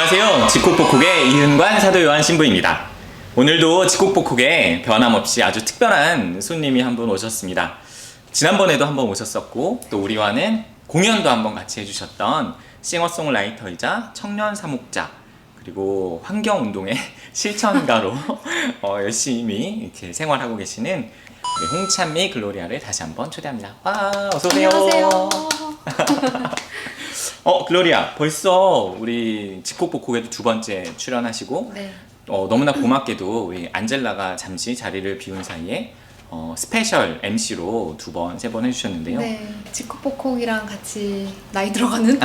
안녕하세요. 집콕복콕의 이흥관 사도요한 신부입니다. 오늘도 집콕복콕에 변함없이 아주 특별한 손님이 한 분 오셨습니다. 지난번에도 한 번 오셨었고 또 우리와는 공연도 한번 같이 해주셨던 싱어송라이터이자 청년 사목자 그리고 환경운동의 실천가로 열심히 이렇게 생활하고 계시는 우리 홍찬미 글로리아를 다시 한번 초대합니다. 와, 어서오세요. 안녕하세요. 글로리아, 벌써 우리 집콕복콕에도 두 번째 출연하시고 네. 너무나 고맙게도 우리 안젤라가 잠시 자리를 비운 사이에 스페셜 MC로 두 번, 세 번 해주셨는데요. 네. 집콕복콕이랑 같이 나이 들어가는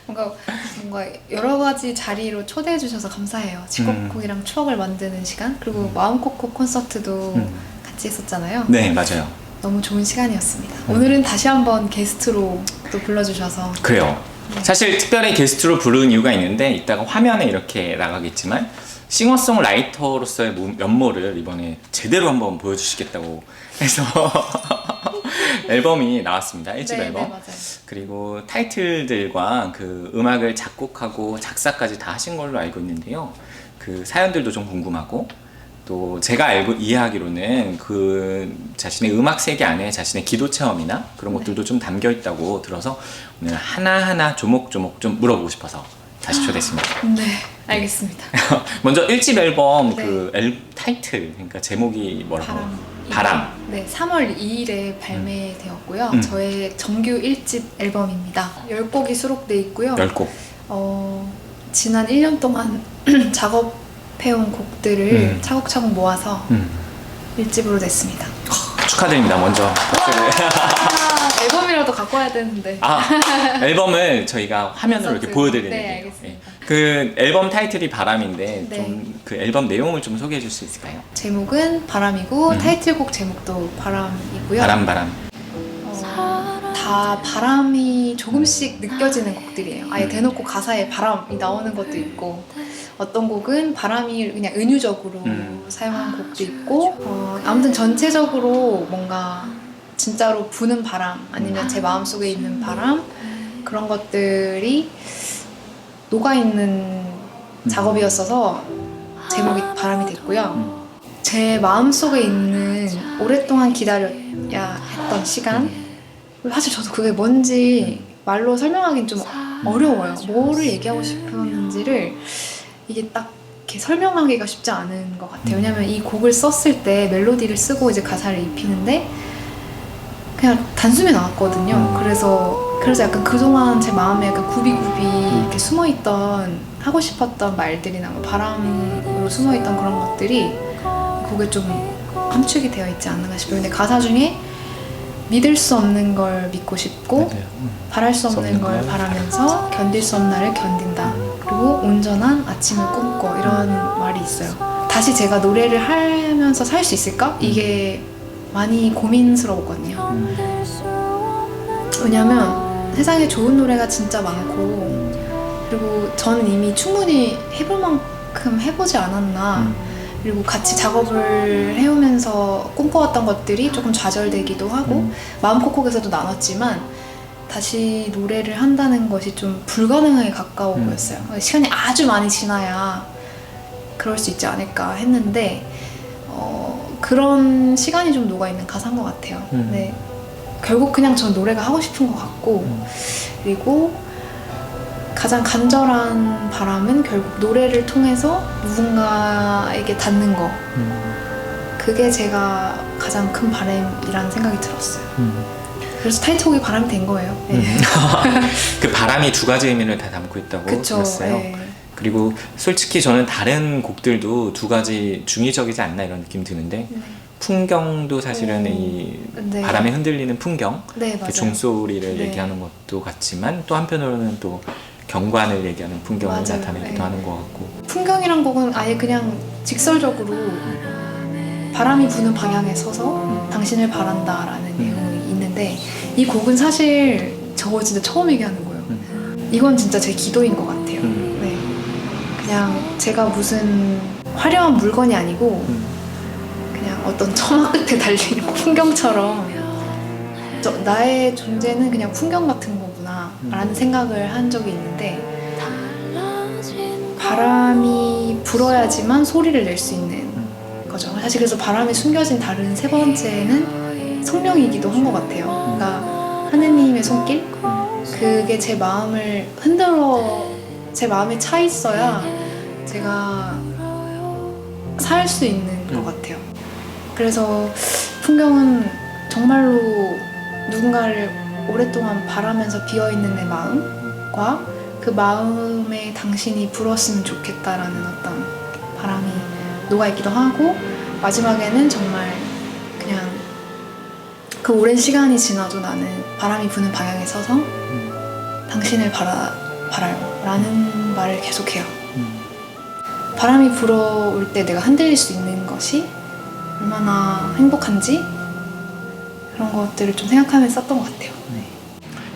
뭔가 여러 가지 자리로 초대해 주셔서 감사해요. 집콕복콕이랑 추억을 만드는 시간, 그리고 마음콕콕 콘서트도 같이 했었잖아요. 네, 맞아요. 너무 좋은 시간이었습니다. 오늘은 다시 한번 게스트로 또 불러주셔서. 그래요. 사실 특별히 게스트로 부른 이유가 있는데 이따가 화면에 이렇게 나가겠지만 싱어송라이터로서의 면모를 이번에 제대로 한번 보여주시겠다고 해서 앨범이 나왔습니다. 1집 네, 앨범. 네, 맞아요. 그리고 타이틀들과 그 음악을 작곡하고 작사까지 다 하신 걸로 알고 있는데요. 그 사연들도 좀 궁금하고 또 제가 이해하기로는 그 자신의 음악 세계 안에 자신의 기도 체험이나 그런 것들도 좀 담겨 있다고 들어서 오늘 하나하나 조목조목 좀 물어보고 싶어서 다시 초대했습니다. 네, 알겠습니다. 먼저 1집 앨범 네. 그 타이틀, 그러니까 제목이 뭐라고? 바람. 네, 3월 2일에 발매되었고요. 저의 정규 1집 앨범입니다. 10곡이 수록되어 있고요. 10곡. 지난 1년 동안 작업해온 곡들을 차곡차곡 모아서 1집으로 냈습니다. 축하드립니다. 먼저 박수를. 앨범이라도 갖고 와야 되는데. 앨범을 저희가 화면으로 이렇게 보여드리는 네, 게 알겠습니다. 그 앨범 타이틀이 바람인데 네. 좀 그 앨범 내용을 좀 소개해 줄 수 있을까요? 제목은 바람이고 타이틀곡 제목도 바람이고요. 바람. 다 바람이 조금씩 느껴지는 곡들이에요. 아예 대놓고 가사에 바람이 나오는 것도 있고, 어떤 곡은 바람이 그냥 은유적으로 사용한 곡도 있고, 아무튼 전체적으로 뭔가 진짜로 부는 바람, 아니면 제 마음속에 있는 바람, 그런 것들이 녹아있는 작업이었어서 제목이 바람이 됐고요. 제 마음속에 있는 오랫동안 기다려야 했던 시간, 사실 저도 그게 뭔지 말로 설명하기는 좀 어려워요. 뭐를 얘기하고 싶었는지를 이게 딱 이렇게 설명하기가 쉽지 않은 것 같아요. 왜냐면 이 곡을 썼을 때 멜로디를 쓰고 이제 가사를 입히는데 그냥 단숨에 나왔거든요. 그래서 약간 그동안 제 마음에 약간 굽이굽이 이렇게 숨어있던, 하고 싶었던 말들이나 뭐 바람으로 숨어있던 그런 것들이 곡에 좀 함축이 되어 있지 않는가 싶어요. 근데 가사 중에 믿을 수 없는 걸 믿고 싶고 바랄 수 없는 걸 바라면서 견딜 수 없는 날을 견딘다. 그리고 온전한 아침을 꿈꿔, 이런 말이 있어요. 다시 제가 노래를 하면서 살 수 있을까? 이게 많이 고민스러웠거든요. 왜냐면 세상에 좋은 노래가 진짜 많고, 그리고 저는 이미 충분히 해볼 만큼 해보지 않았나. 그리고 같이 작업을 해오면서 꿈꿔왔던 것들이 조금 좌절되기도 하고, 마음콕콕에서도 나눴지만 다시 노래를 한다는 것이 좀 불가능하게 가까워 보였어요. 시간이 아주 많이 지나야 그럴 수 있지 않을까 했는데 그런 시간이 좀 녹아있는 가사인 것 같아요. 네. 결국 그냥 전 노래가 하고 싶은 것 같고, 그리고 가장 간절한 바람은 결국 노래를 통해서 누군가에게 닿는 거. 그게 제가 가장 큰 바람이라는 생각이 들었어요. 그래서 타이틀곡이 바람이 된 거예요. 네. 그 바람이 두 가지 의미를 다 담고 있다고 그쵸, 들었어요. 네. 그리고 솔직히 저는 다른 곡들도 두 가지 중의적이지 않나 이런 느낌이 드는데 풍경도 사실은 이 네. 바람에 흔들리는 풍경, 네, 맞아요. 종소리를 네. 얘기하는 것도 같지만 또 한편으로는 또 경관을 얘기하는 풍경을 맞아요. 나타내기도 네. 하는 것 같고. 풍경이란 곡은 아예 그냥 직설적으로 바람이 부는 방향에 서서 당신을 바란다라는 내용이 있는데, 이 곡은 사실 저 진짜 처음 얘기하는 거예요. 이건 진짜 제 기도인 것 같아요. 네. 그냥 제가 무슨 화려한 물건이 아니고 그냥 어떤 처마 끝에 달린 풍경처럼 나의 존재는 그냥 풍경 같은 거구나 라는 생각을 한 적이 있는데, 바람이 불어야지만 소리를 낼 수 있는 거죠. 사실 그래서 바람에 숨겨진 다른 세 번째는 성령이기도 한 것 같아요. 그러니까 하느님의 손길? 그게 제 마음을 흔들어 제 마음에 차 있어야 제가 살 수 있는 것 같아요. 그래서 풍경은 정말로 누군가를 오랫동안 바라면서 비어있는 내 마음과 그 마음에 당신이 불었으면 좋겠다라는 어떤 바람이 녹아있기도 하고, 마지막에는 정말 그냥 그 오랜 시간이 지나도 나는 바람이 부는 방향에 서서 당신을 바라요 라는 말을 계속해요. 바람이 불어올 때 내가 흔들릴 수 있는 것이 얼마나 행복한지 그런 것들을 좀 생각하면서 썼던 것 같아요.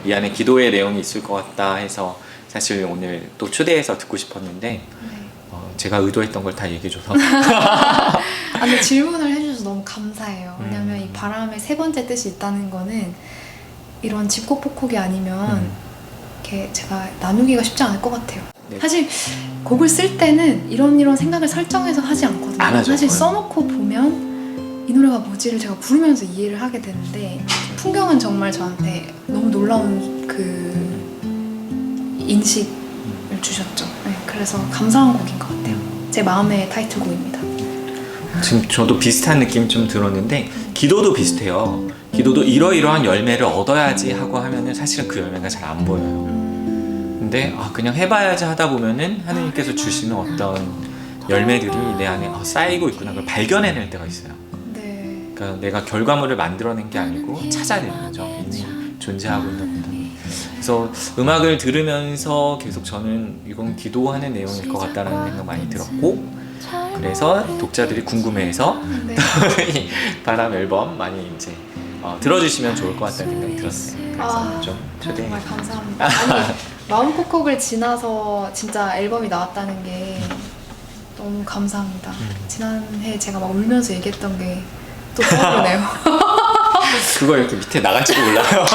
이 안에 기도의 내용이 있을 것 같다 해서 사실 오늘 또 초대해서 듣고 싶었는데 제가 의도했던 걸 다 얘기해줘서 근데 질문을 해주셔서 너무 감사해요. 왜냐면 이 바람의 세 번째 뜻이 있다는 거는 이런 집콕폭콕이 아니면 이렇게 제가 나누기가 쉽지 않을 것 같아요. 네. 사실 곡을 쓸 때는 이런 생각을 설정해서 하지 않거든요. 안 하죠. 사실 써놓고 보면 이 노래가 뭐지를 제가 부르면서 이해를 하게 되는데, 풍경은 정말 저한테 너무 놀라운 그 인식을 주셨죠. 네, 그래서 감사한 곡인 것 같아요. 제 마음의 타이틀곡입니다. 지금 저도 비슷한 느낌이 좀 들었는데 기도도 비슷해요. 기도도 이러이러한 열매를 얻어야지 하고 하면은 사실은 그 열매가 잘 안 보여요. 근데 그냥 해봐야지 하다 보면은 하느님께서 주시는 어떤 열매들이 내 안에 쌓이고 있구나 그걸 발견해낼 때가 있어요. 네. 그러니까 내가 결과물을 만들어낸 게 아니고 찾아내는 거죠. 이미 존재하고 있는 것들. 그래서 음악을 들으면서 계속 저는 이건 기도하는 내용일 것 같다는 생각 많이 들었고, 그래서 독자들이 궁금해해서 네. 이 바람 앨범 많이 이제 들어주시면 좋을 것 같다는 생각이 들었어요. 그래서 좀 초대해. 정말 감사합니다. 아니, 마음폭콕을 지나서 진짜 앨범이 나왔다는 게 너무 감사합니다. 지난해 제가 막 울면서 얘기했던 게 또 떠오르네요. 그거 이렇게 밑에 나갈지도 몰라요.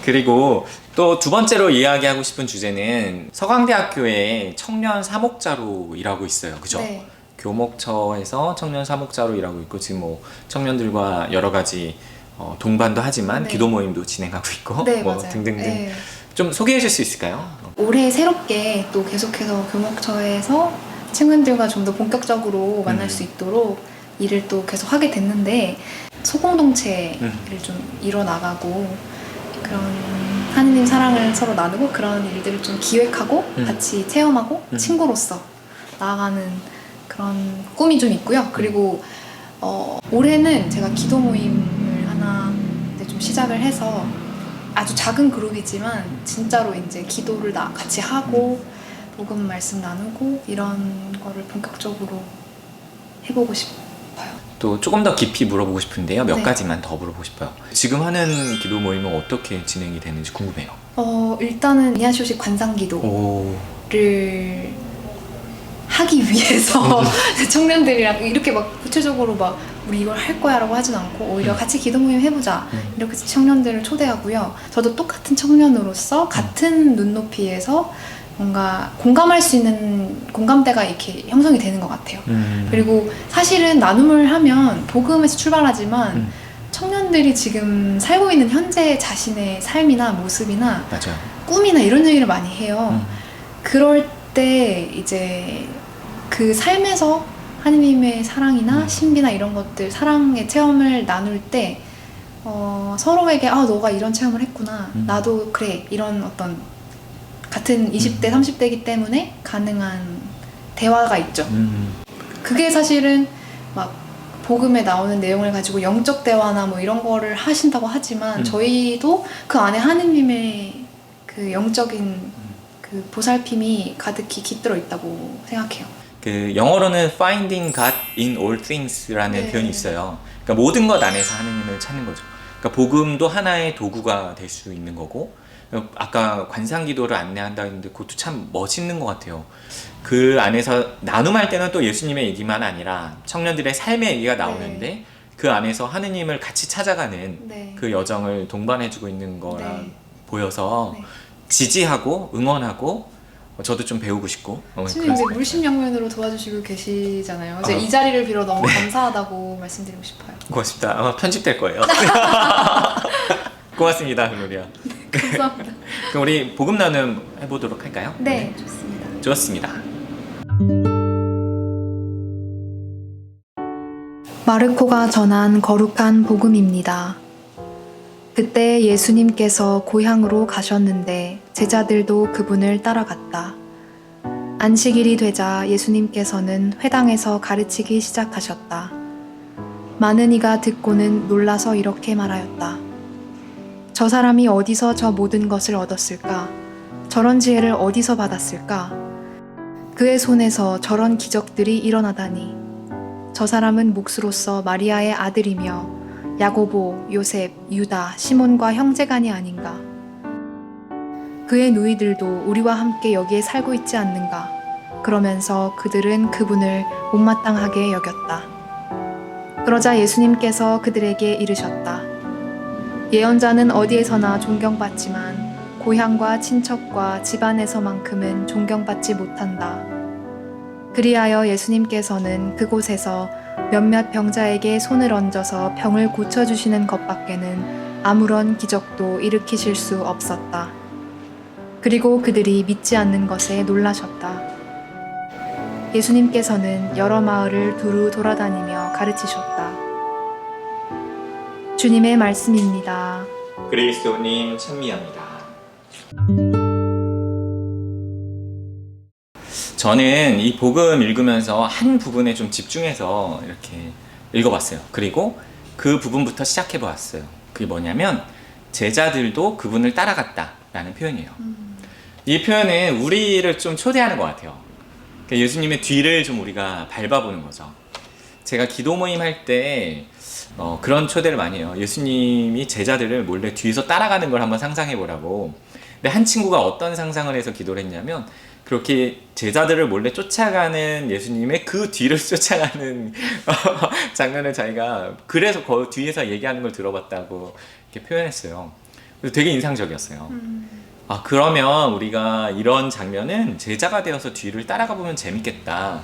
그리고 또 두 번째로 이야기하고 싶은 주제는 서강대학교의 청년 사목자로 일하고 있어요. 그죠? 네. 교목처에서 청년 사목자로 일하고 있고, 지금 뭐 청년들과 여러 가지 동반도 하지만 네. 기도 모임도 진행하고 있고 네, 뭐 맞아요. 등등등. 네. 좀 소개해 줄 수 있을까요? 올해 새롭게 또 계속해서 교목처에서 친구들과 좀 더 본격적으로 만날 수 있도록 일을 또 계속 하게 됐는데, 소공동체를 좀 이뤄나가고 그런 하느님 사랑을 서로 나누고 그런 일들을 좀 기획하고 같이 체험하고 친구로서 나아가는 그런 꿈이 좀 있고요. 그리고 올해는 제가 기도 모임을 하나 이제 좀 시작을 해서 아주 작은 그룹이지만 진짜로 이제 기도를 같이 하고 복음 말씀 나누고 이런 거를 본격적으로 해보고 싶어요. 또 조금 더 깊이 물어보고 싶은데요. 몇 네. 가지만 더 물어보고 싶어요. 지금 하는 기도 모임은 어떻게 진행이 되는지 궁금해요. 일단은 이하쇼식 관상기도를 오. 하기 위해서 청년들이랑 이렇게 막 구체적으로 막 우리 이걸 할 거야 라고 하진 않고, 오히려 같이 기도 모임 해보자 이렇게 청년들을 초대하고요. 저도 똑같은 청년으로서 같은 눈높이에서 뭔가 공감할 수 있는 공감대가 이렇게 형성이 되는 것 같아요. 그리고 사실은 나눔을 하면 복음에서 출발하지만 청년들이 지금 살고 있는 현재 자신의 삶이나 모습이나 맞아요. 꿈이나 이런 얘기를 많이 해요. 그럴 때 이제 그 삶에서 하느님의 사랑이나 신비나 이런 것들, 사랑의 체험을 나눌 때 서로에게 너가 이런 체험을 했구나, 나도 그래, 이런 어떤 같은 20대, 30대이기 때문에 가능한 대화가 있죠. 그게 사실은 막 복음에 나오는 내용을 가지고 영적 대화나 뭐 이런 거를 하신다고 하지만 저희도 그 안에 하느님의 그 영적인 그 보살핌이 가득히 깃들어 있다고 생각해요. 그 영어로는 finding God in all things라는 네. 표현이 있어요. 그러니까 모든 것 안에서 하느님을 찾는 거죠. 그러니까 복음도 하나의 도구가 될 수 있는 거고, 아까 관상기도를 안내한다 했는데 그것도 참 멋있는 것 같아요. 그 안에서 나눔할 때는 또 예수님의 얘기만 아니라 청년들의 삶의 얘기가 나오는데 네. 그 안에서 하느님을 같이 찾아가는 네. 그 여정을 동반해주고 있는 거라 네. 보여서 네. 지지하고 응원하고 저도 좀 배우고 싶고 스님 그런 이제 생각이 물심양면으로 도와주시고 계시잖아요. 이제 아. 이 자리를 빌어 너무 감사하다고 말씀드리고 싶어요. 고맙습니다. 아마 편집될 거예요. 고맙습니다, 글로리아. 감사합니다. 그럼 우리 복음 나눔 해보도록 할까요? 네, 좋습니다. 좋습니다. 마르코가 전한 거룩한 복음입니다. 그때 예수님께서 고향으로 가셨는데 제자들도 그분을 따라갔다. 안식일이 되자 예수님께서는 회당에서 가르치기 시작하셨다. 많은 이가 듣고는 놀라서 이렇게 말하였다. 저 사람이 어디서 저 모든 것을 얻었을까? 저런 지혜를 어디서 받았을까? 그의 손에서 저런 기적들이 일어나다니. 저 사람은 몫으로서 마리아의 아들이며 야고보, 요셉, 유다, 시몬과 형제간이 아닌가? 그의 누이들도 우리와 함께 여기에 살고 있지 않는가? 그러면서 그들은 그분을 못마땅하게 여겼다. 그러자 예수님께서 그들에게 이르셨다. 예언자는 어디에서나 존경받지만 고향과 친척과 집안에서만큼은 존경받지 못한다. 그리하여 예수님께서는 그곳에서 몇몇 병자에게 손을 얹어서 병을 고쳐주시는 것밖에는 아무런 기적도 일으키실 수 없었다. 그리고 그들이 믿지 않는 것에 놀라셨다. 예수님께서는 여러 마을을 두루 돌아다니며 가르치셨다. 주님의 말씀입니다. 그리스도님 찬미합니다. 저는 이 복음 읽으면서 한 부분에 좀 집중해서 이렇게 읽어봤어요. 그리고 그 부분부터 시작해 보았어요. 그게 뭐냐면 제자들도 그분을 따라갔다라는 표현이에요. 이 표현은 우리를 좀 초대하는 것 같아요. 그러니까 예수님의 뒤를 좀 우리가 밟아보는 거죠. 제가 기도 모임 할 때 그런 초대를 많이 해요. 예수님이 제자들을 몰래 뒤에서 따라가는 걸 한번 상상해 보라고. 근데 한 친구가 어떤 상상을 해서 기도를 했냐면 그렇게 제자들을 몰래 쫓아가는 예수님의 그 뒤를 쫓아가는 장면을 자기가 그래서 그 뒤에서 얘기하는 걸 들어봤다고 이렇게 표현했어요. 그래서 되게 인상적이었어요. 아, 그러면 우리가 이런 장면은 제자가 되어서 뒤를 따라가 보면 재밌겠다.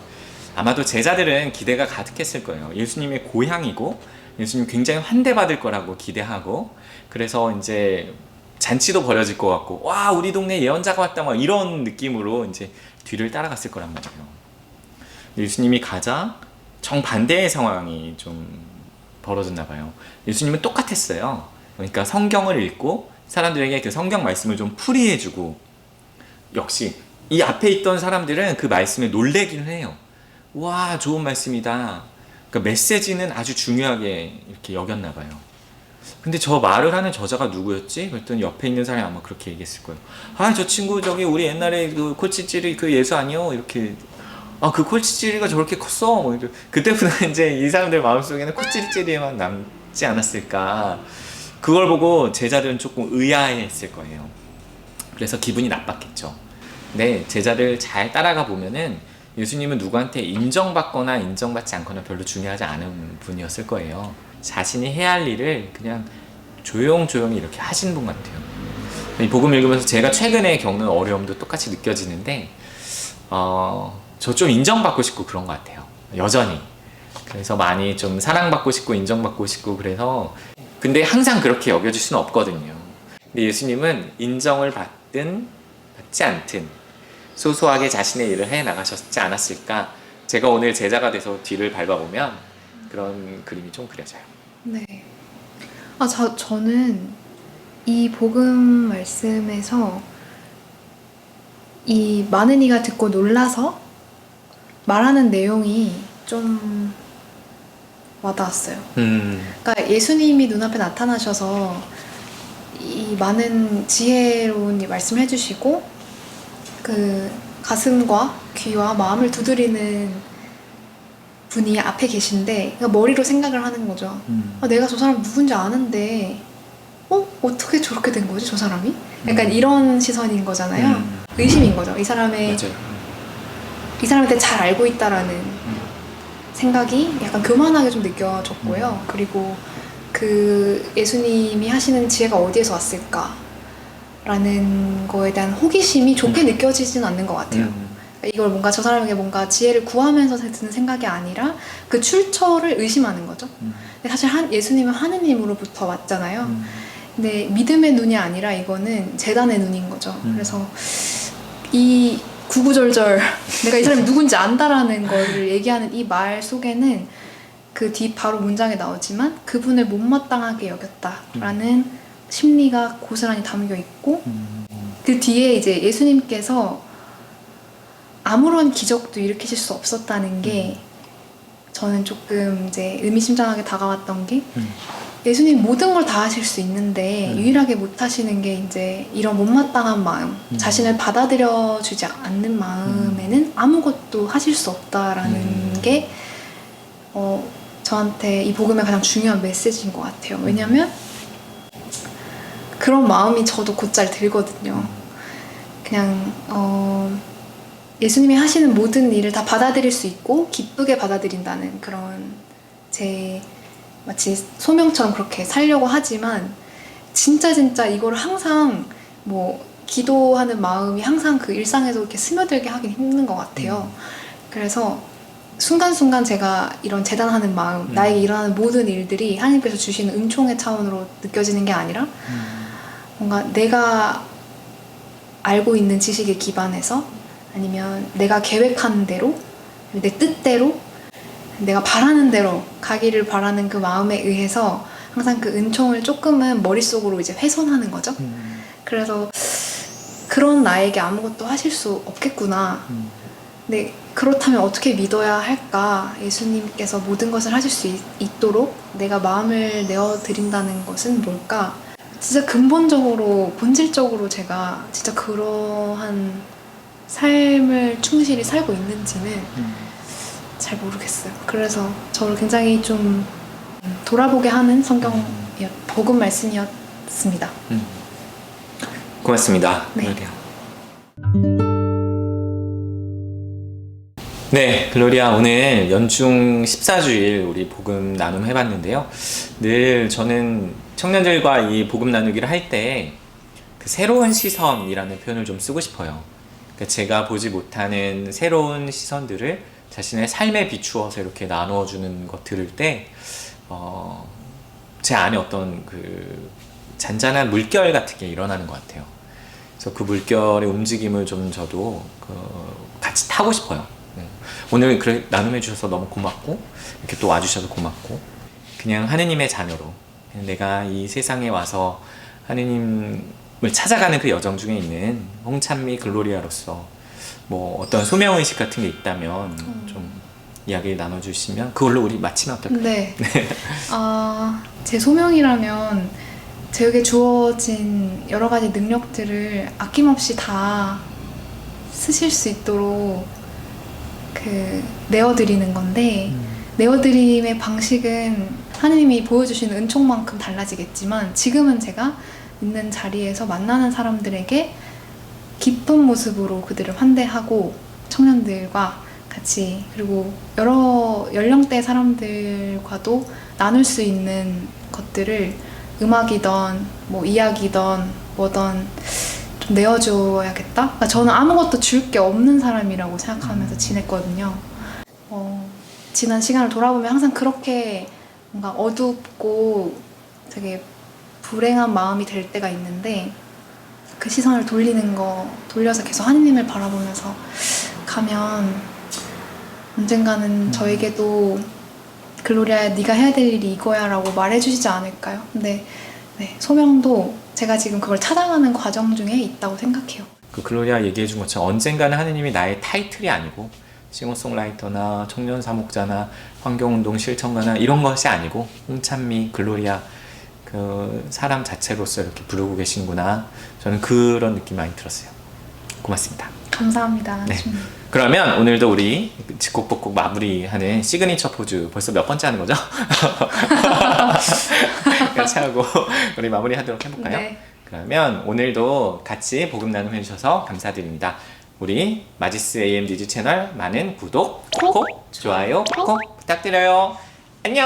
아마도 제자들은 기대가 가득했을 거예요. 예수님의 고향이고 예수님 굉장히 환대받을 거라고 기대하고, 그래서 이제 잔치도 벌어질 것 같고, 와, 우리 동네 예언자가 왔다, 막 이런 느낌으로 이제 뒤를 따라갔을 거란 말이에요. 예수님이 가자 정반대의 상황이 좀 벌어졌나 봐요. 예수님은 똑같았어요. 그러니까 성경을 읽고 사람들에게 그 성경 말씀을 좀 풀이해주고, 역시 이 앞에 있던 사람들은 그 말씀에 놀래기는 해요. 와, 좋은 말씀이다. 그러니까 메시지는 아주 중요하게 이렇게 여겼나 봐요. 근데 저 말을 하는 저자가 누구였지? 그랬더니 옆에 있는 사람이 아마 그렇게 얘기했을 거예요. 아, 저 친구 저기 우리 옛날에 그 코치찌리 그 예수 아니요? 이렇게. 아, 그 코치찌리가 저렇게 컸어. 뭐 그때부터 이제 이 사람들 마음속에는 코치찌리만 남지 않았을까. 그걸 보고 제자들은 조금 의아해했을 거예요. 그래서 기분이 나빴겠죠. 근데 제자들 잘 따라가 보면은 예수님은 누구한테 인정받거나 인정받지 않거나 별로 중요하지 않은 분이었을 거예요. 자신이 해야 할 일을 그냥 조용조용히 이렇게 하신 분 같아요. 이 복음 읽으면서 제가 최근에 겪는 어려움도 똑같이 느껴지는데, 저 좀 인정받고 싶고 그런 것 같아요. 여전히. 그래서 많이 좀 사랑받고 싶고 인정받고 싶고, 그래서 근데 항상 그렇게 여겨질 수는 없거든요. 근데 예수님은 인정을 받든 받지 않든 소소하게 자신의 일을 해 나가셨지 않았을까. 제가 오늘 제자가 돼서 뒤를 밟아보면 그런 그림이 좀 그려져요. 네. 저는 이 복음 말씀에서 이 많은 이가 듣고 놀라서 말하는 내용이 좀 와닿았어요. 그러니까 예수님이 눈앞에 나타나셔서 이 많은 지혜로운 말씀을 해주시고, 그 가슴과 귀와 마음을 두드리는 분이 앞에 계신데, 그러니까 머리로 생각을 하는 거죠. 내가 저 사람 누군지 아는데 어떻게 저렇게 된 거지, 저 사람이? 약간 이런 시선인 거잖아요. 의심인 거죠. 이 사람의 맞아요. 이 사람한테 잘 알고 있다라는 생각이 약간 교만하게 좀 느껴졌고요. 그리고 그 예수님이 하시는 지혜가 어디에서 왔을까? 라는 거에 대한 호기심이 좋게 느껴지지는 않는 것 같아요. 이걸 뭔가 저 사람에게 뭔가 지혜를 구하면서 드는 생각이 아니라 그 출처를 의심하는 거죠. 근데 사실 예수님은 하느님으로부터 왔잖아요. 근데 믿음의 눈이 아니라 이거는 재단의 눈인 거죠. 그래서 이 구구절절 내가 이 사람이 누군지 안다라는 걸 얘기하는 이 말 속에는 그 뒤 바로 문장에 나오지만 그분을 못마땅하게 여겼다라는 심리가 고스란히 담겨 있고 그 뒤에 이제 예수님께서 아무런 기적도 일으키실 수 없었다는 게 저는 조금 이제 의미심장하게 다가왔던 게 예수님 모든 걸 다 하실 수 있는데 유일하게 못 하시는 게 이제 이런 못마땅한 마음, 자신을 받아들여 주지 않는 마음에는 아무것도 하실 수 없다라는 게 저한테 이 복음의 가장 중요한 메시지인 것 같아요. 왜냐면 그런 마음이 저도 곧잘 들거든요. 그냥 예수님이 하시는 모든 일을 다 받아들일 수 있고 기쁘게 받아들인다는 그런 제 마치 소명처럼 그렇게 살려고 하지만 진짜 이거를 항상 뭐 기도하는 마음이 항상 그 일상에서 이렇게 스며들게 하긴 힘든 것 같아요. 그래서 순간순간 제가 이런 재단하는 마음, 나에게 일어나는 모든 일들이 하나님께서 주시는 은총의 차원으로 느껴지는 게 아니라 뭔가 내가 알고 있는 지식에 기반해서 아니면 내가 계획하는 대로 내 뜻대로 내가 바라는 대로 가기를 바라는 그 마음에 의해서 항상 그 은총을 조금은 머릿속으로 이제 훼손하는 거죠. 그래서 그런 나에게 아무것도 하실 수 없겠구나. 근데 그렇다면 어떻게 믿어야 할까? 예수님께서 모든 것을 하실 수 있도록 내가 마음을 내어드린다는 것은 뭘까? 진짜 근본적으로 본질적으로 제가 진짜 그러한 삶을 충실히 살고 있는지는 잘 모르겠어요. 그래서 저를 굉장히 좀 돌아보게 하는 복음 말씀이었습니다. 고맙습니다. 네. 네, 글로리아 오늘 연중 14주일 우리 복음 나눔 해봤는데요. 늘 저는 청년들과 이 복음 나누기를 할 때 그 새로운 시선이라는 표현을 좀 쓰고 싶어요. 그러니까 제가 보지 못하는 새로운 시선들을 자신의 삶에 비추어서 이렇게 나누어주는 것 들을 때, 제 안에 어떤 그 잔잔한 물결 같은 게 일어나는 것 같아요. 그래서 그 물결의 움직임을 좀 저도 같이 타고 싶어요. 오늘 그래 나눔해 주셔서 너무 고맙고 이렇게 또 와주셔서 고맙고 그냥 하느님의 자녀로 내가 이 세상에 와서 하느님을 찾아가는 그 여정 중에 있는 홍찬미 글로리아로서 뭐 어떤 소명의식 같은 게 있다면 좀 이야기를 나눠주시면 그걸로 우리 마치면 어떨까요? 네. 제 소명이라면 제게 주어진 여러 가지 능력들을 아낌없이 다 쓰실 수 있도록 내어드리는 건데 내어드림의 방식은 하느님이 보여주시는 은총만큼 달라지겠지만 지금은 제가 있는 자리에서 만나는 사람들에게 기쁜 모습으로 그들을 환대하고 청년들과 같이 그리고 여러 연령대 사람들과도 나눌 수 있는 것들을 음악이던 뭐 이야기던 뭐던 좀 내어줘야겠다? 그러니까 저는 아무것도 줄 게 없는 사람이라고 생각하면서 지냈거든요. 지난 시간을 돌아보면 항상 그렇게 뭔가 어둡고 되게 불행한 마음이 될 때가 있는데 그 시선을 돌려서 계속 하느님을 바라보면서 가면 언젠가는 저에게도 글로리아야 네가 해야 될 일이 이거야 라고 말해주시지 않을까요? 근데 네, 소명도 제가 지금 그걸 찾아가는 과정 중에 있다고 생각해요. 그 글로리아 얘기해 준 것처럼 언젠가는 하느님이 나의 타이틀이 아니고 싱어송라이터나 청년 사목자나 환경운동 실천가나 이런 것이 아니고 홍찬미 글로리아 그 사람 자체로서 이렇게 부르고 계신구나. 저는 그런 느낌이 많이 들었어요. 고맙습니다. 감사합니다. 네. 그러면 오늘도 우리 직곡복곡 마무리하는 시그니처 포즈 벌써 몇 번째 하는 거죠? 같이 하고 우리 마무리하도록 해볼까요? 네. 그러면 오늘도 같이 복음 나눔 해주셔서 감사드립니다. 우리 마지스 AMDG 채널 많은 구독, 콕, 좋아요 콕 부탁드려요. 안녕.